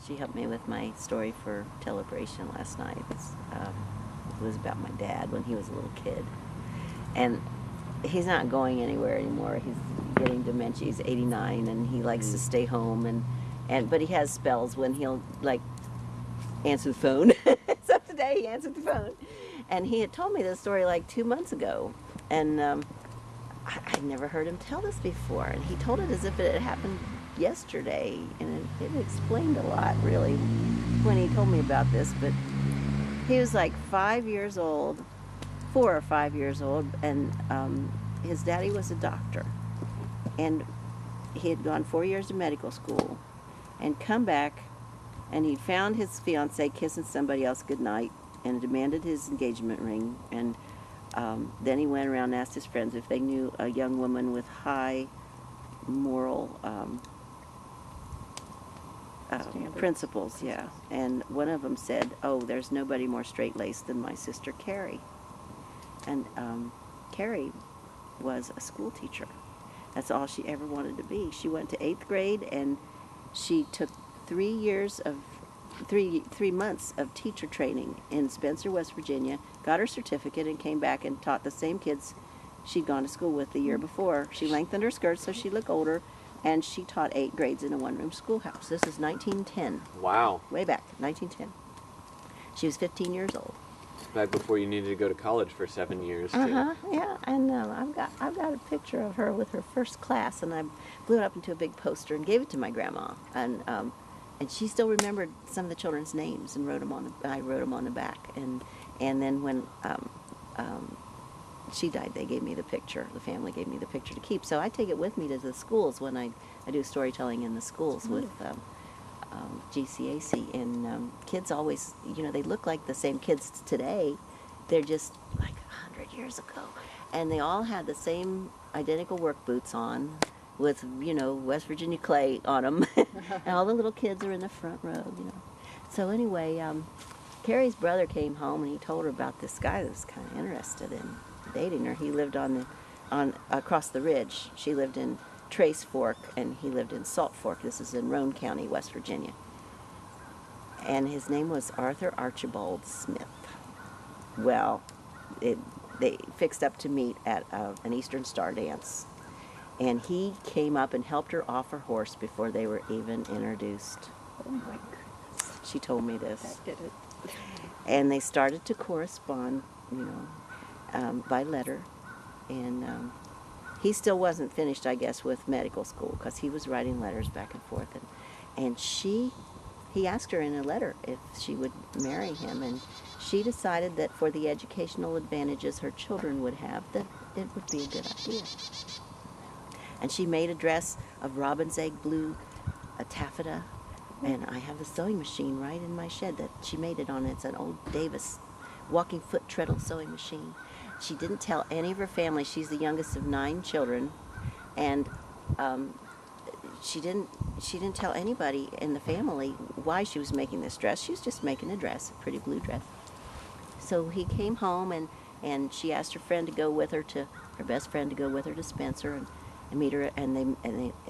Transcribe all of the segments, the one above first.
She helped me with my story for Telebration last night. It was about my dad when he was a little kid. And he's not going anywhere anymore. He's getting dementia. He's 89, and he likes to stay home. But he has spells when he'll, like, answer the phone. So today he answered the phone. And he had told me this story like 2 months ago. And I'd never heard him tell this before. And he told it as if it had happened yesterday. And it explained a lot, really, when he told me about this. But he was like 5 years old, 4 or 5 years old, and his daddy was a doctor. And he had gone 4 years to medical school and come back, and he found his fiancée kissing somebody else goodnight and demanded his engagement ring. And then he went around and asked his friends if they knew a young woman with high moral principles, yeah. And one of them said, "Oh, there's nobody more straight-laced than my sister Carrie." And Carrie was a school teacher. That's all she ever wanted to be. She went to 8th grade, and she took 3 months of teacher training in Spencer, West Virginia, got her certificate, and came back and taught the same kids she'd gone to school with the year before. She lengthened her skirt so she looked older, and she taught 8 grades in a one-room schoolhouse. This is 1910. Wow. Way back, 1910. She was 15 years old. Back before you needed to go to college for 7 years. Yeah, and I've got a picture of her with her first class, and I blew it up into a big poster and gave it to my grandma, and she still remembered some of the children's names and I wrote them on the back, and then when she died, they gave me the picture. The family gave me the picture to keep, so I take it with me to the schools when I do storytelling in the schools with GCAC, and kids always, they look like the same kids today. They're just like 100 years ago, and they all had the same identical work boots on with, West Virginia clay on them, and all the little kids are in the front row, So anyway, Carrie's brother came home, and he told her about this guy that was kind of interested in dating her. He lived on across the ridge. She lived in Trace Fork, and he lived in Salt Fork. This is in Roane County, West Virginia. And his name was Arthur Archibald Smith. Well, they fixed up to meet at an Eastern Star dance. And he came up and helped her off her horse before they were even introduced. Oh my goodness. She told me this. That did it. And they started to correspond, by letter. And he still wasn't finished, I guess, with medical school, because he was writing letters back and forth. And he asked her in a letter if she would marry him, and she decided that for the educational advantages her children would have, that it would be a good idea. And she made a dress of robin's egg blue, a taffeta, and I have the sewing machine right in my shed that she made it on. It's an old Davis walking foot treadle sewing machine. She didn't tell any of her family. She's the youngest of 9 children, and she didn't tell anybody in the family why she was making this dress. She was just making a dress, a pretty blue dress. So he came home, and she asked her friend to go with her her best friend to go with her to Spencer and meet her, and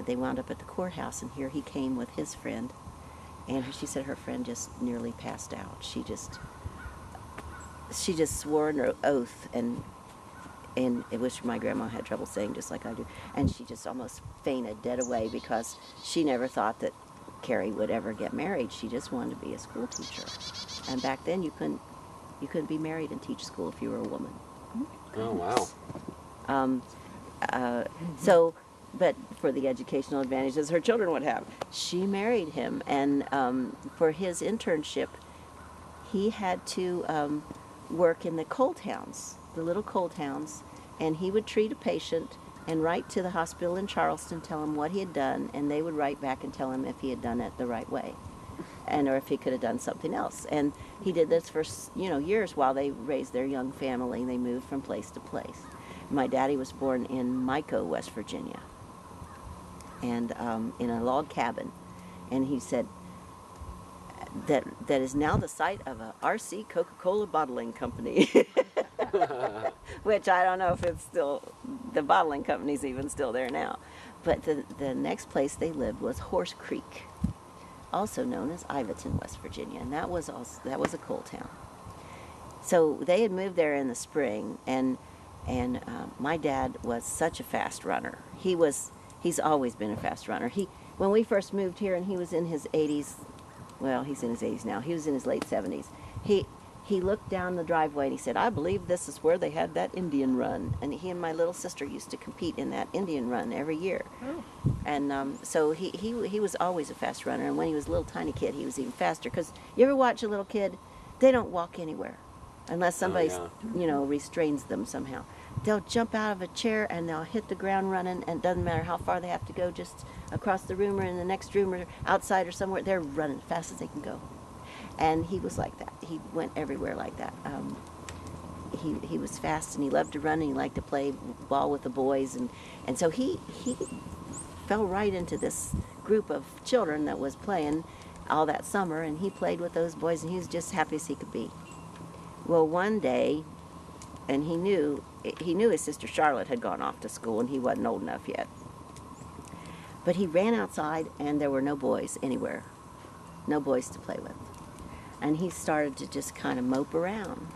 they wound up at the courthouse, and here he came with his friend, and she said her friend just nearly passed out. She just swore an oath, and which my grandma had trouble saying, just like I do, and she just almost fainted dead away, because she never thought that Carrie would ever get married. She just wanted to be a school teacher, and back then you couldn't be married and teach school if you were a woman. Oh wow. But for the educational advantages her children would have, she married him, and for his internship, he had to work in the coal towns, the little coal towns, and he would treat a patient and write to the hospital in Charleston, tell him what he had done, and they would write back and tell him if he had done it the right way, or if he could have done something else. And he did this for years while they raised their young family. They moved from place to place. My daddy was born in Mico, West Virginia, and in a log cabin, and he said that is now the site of a RC Coca-Cola bottling company, which I don't know if it's still, the bottling company's even still there now. But the next place they lived was Horse Creek, also known as Ivaton, West Virginia, and that was a coal town. So they had moved there in the spring, and my dad was such a fast runner. He's always been a fast runner. When we first moved here, and he was in his 80s. Well, he's in his 80s now. He was in his late 70s. He looked down the driveway and he said, "I believe this is where they had that Indian run." And he and my little sister used to compete in that Indian run every year. Oh. And so he was always a fast runner. And when he was a little tiny kid, he was even faster. Because you ever watch a little kid, they don't walk anywhere unless somebody, restrains them somehow. They'll jump out of a chair and they'll hit the ground running, and it doesn't matter how far they have to go, just across the room or in the next room or outside or somewhere, they're running as fast as they can go. And he was like that. He went everywhere like that. He was fast, and he loved to run, and he liked to play ball with the boys, and so he fell right into this group of children that was playing all that summer, and he played with those boys, and he was just happy as he could be. Well, one day, and he knew his sister Charlotte had gone off to school, and he wasn't old enough yet. But he ran outside, and there were no boys anywhere, no boys to play with. And he started to just kind of mope around.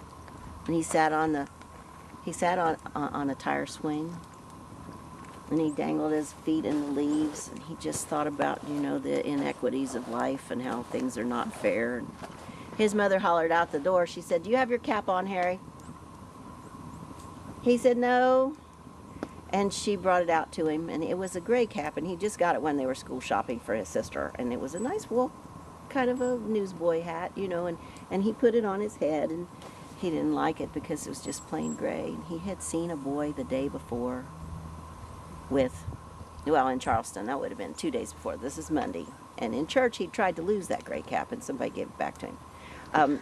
And he sat on a tire swing, and he dangled his feet in the leaves, and he just thought about, the inequities of life and how things are not fair. And his mother hollered out the door. She said, "Do you have your cap on, Harry?" He said, "No." And she brought it out to him, and it was a gray cap, and he just got it when they were school shopping for his sister. And it was a nice wool, kind of a newsboy hat, and he put it on his head, and he didn't like it because it was just plain gray. And he had seen a boy the day before in Charleston. That would have been 2 days before. This is Monday. And in church, he tried to lose that gray cap, and somebody gave it back to him.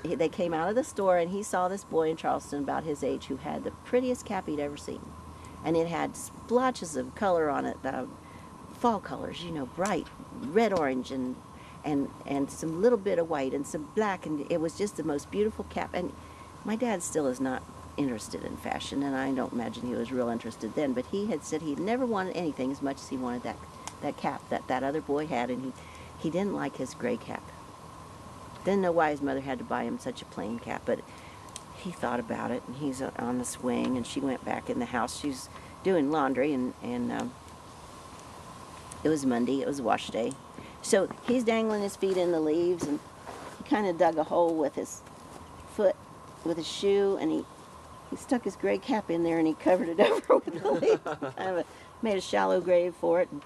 They came out of the store, and he saw this boy in Charleston about his age who had the prettiest cap he'd ever seen. And it had splotches of color on it, fall colors, bright red, orange, and some little bit of white and some black, and it was just the most beautiful cap. And my dad still is not interested in fashion, and I don't imagine he was real interested then, but he had said he'd never wanted anything as much as he wanted that cap that other boy had, and he didn't like his gray cap. Didn't know why his mother had to buy him such a plain cap, but he thought about it, and he's on the swing, and she went back in the house. She's doing laundry, and it was Monday. It was wash day. So he's dangling his feet in the leaves, and he kind of dug a hole with his foot, with his shoe, and he stuck his gray cap in there, and he covered it over with the leaves. Made a shallow grave for it. And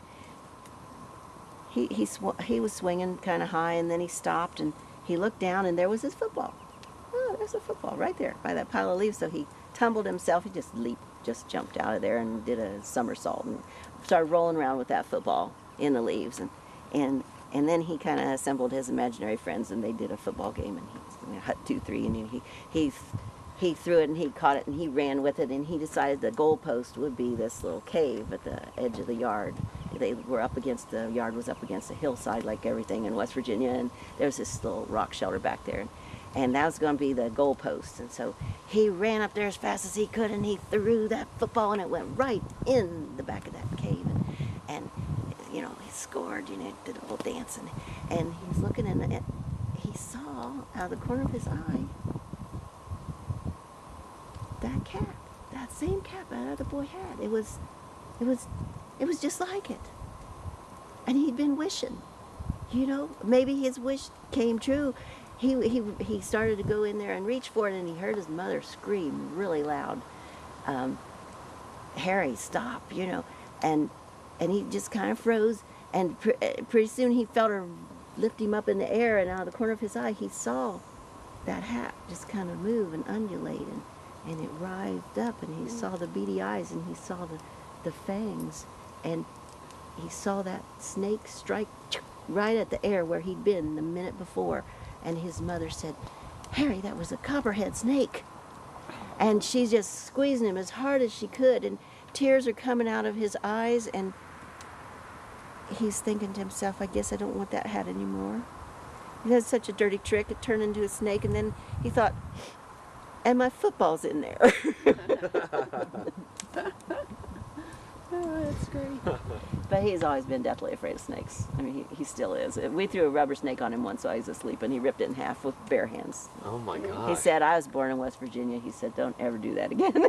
he was swinging kind of high, and then he stopped, and he looked down, and there was his football. Oh, there's a football right there by that pile of leaves. So he tumbled himself. He just jumped out of there and did a somersault and started rolling around with that football in the leaves. And then he kind of assembled his imaginary friends, and they did a football game, and he hut 2-3, and he threw it, and he caught it, and he ran with it, and he decided the goalpost would be this little cave at the edge of the yard. The yard was up against a hillside like everything in West Virginia, and there was this little rock shelter back there. And that was going to be the goalpost. And so he ran up there as fast as he could, and he threw that football, and it went right in the back of that cave. And he scored, did a little dance. And he was looking, and he saw out of the corner of his eye that cap, that same cap that other boy had. It was just like it. And he'd been wishing, maybe his wish came true. He started to go in there and reach for it, and he heard his mother scream really loud, "Harry, stop," and he just kind of froze, and pretty soon he felt her lift him up in the air, and out of the corner of his eye he saw that hat just kind of move and undulate, and it writhed up, and he saw the beady eyes, and he saw the fangs, and he saw that snake strike right at the air where he'd been the minute before. And his mother said, "Harry, that was a copperhead snake." And she's just squeezing him as hard as she could, and tears are coming out of his eyes, and he's thinking to himself, "I guess I don't want that hat anymore. It has such a dirty trick. It turned into a snake." And then he thought, "And my football's in there." Oh, that's great. But he's always been deathly afraid of snakes. I mean, he still is. We threw a rubber snake on him once while he was asleep, and he ripped it in half with bare hands. Oh my gosh. He said, I was born in West Virginia. He said, don't ever do that again.